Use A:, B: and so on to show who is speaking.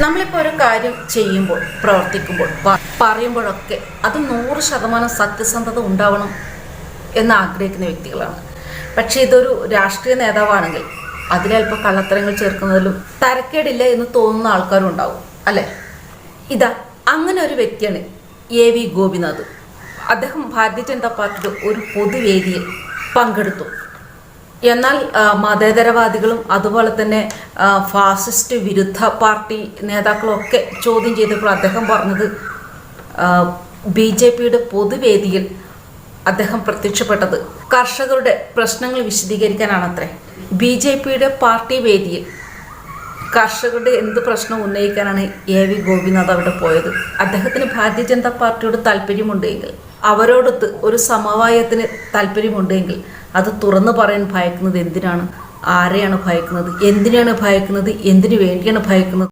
A: നമ്മളിപ്പോൾ ഒരു കാര്യം ചെയ്യുമ്പോൾ, പ്രവർത്തിക്കുമ്പോൾ, പറയുമ്പോഴൊക്കെ അത് 100% സത്യസന്ധത ഉണ്ടാവണം എന്ന് ആഗ്രഹിക്കുന്ന വ്യക്തികളാണ്. പക്ഷേ ഇതൊരു രാഷ്ട്രീയ നേതാവാണെങ്കിൽ അതിലൽപ്പം കള്ളത്തരങ്ങൾ ചേർക്കുന്നതിലും തരക്കേടില്ല എന്ന് തോന്നുന്ന ആൾക്കാരും ഉണ്ടാവും, അല്ലേ? അങ്ങനെ ഒരു വ്യക്തിയാണ് AV ഗോപിനാഥ്. അദ്ദേഹം ഭാരതീയ ജനതാ പാർട്ടിയുടെ ഒരു പൊതുവേദിയിൽ പങ്കെടുത്തു. എന്നാൽ മതേതരവാദികളും അതുപോലെ തന്നെ ഫാസിസ്റ്റ് വിരുദ്ധ പാർട്ടി നേതാക്കളും ഒക്കെ ചോദ്യം ചെയ്തപ്പോൾ അദ്ദേഹം പറഞ്ഞത് BJPയുടെ പൊതുവേദിയിൽ അദ്ദേഹം പ്രത്യക്ഷപ്പെട്ടത് കർഷകരുടെ പ്രശ്നങ്ങൾ വിശദീകരിക്കാനാണത്രേ. BJPയുടെ പാർട്ടി വേദിയിൽ കർഷകരുടെ എന്ത് പ്രശ്നം ഉന്നയിക്കാനാണ് AV ഗോപിനാഥ് അവിടെ പോയത്. അദ്ദേഹത്തിന് ഭാരതീയ ജനതാ പാർട്ടിയോട് താല്പര്യമുണ്ടെങ്കിൽ, അവരോടൊത്ത് ഒരു സമവായത്തിന് താല്പര്യമുണ്ടെങ്കിൽ അത് തുറന്നു പറയാൻ ഭയക്കുന്നത് എന്തിനാണ്? ആരെയാണ് ഭയക്കുന്നത്? എന്തിനാണ് ഭയക്കുന്നത്? എന്തിനു വേണ്ടിയാണ് ഭയക്കുന്നത്?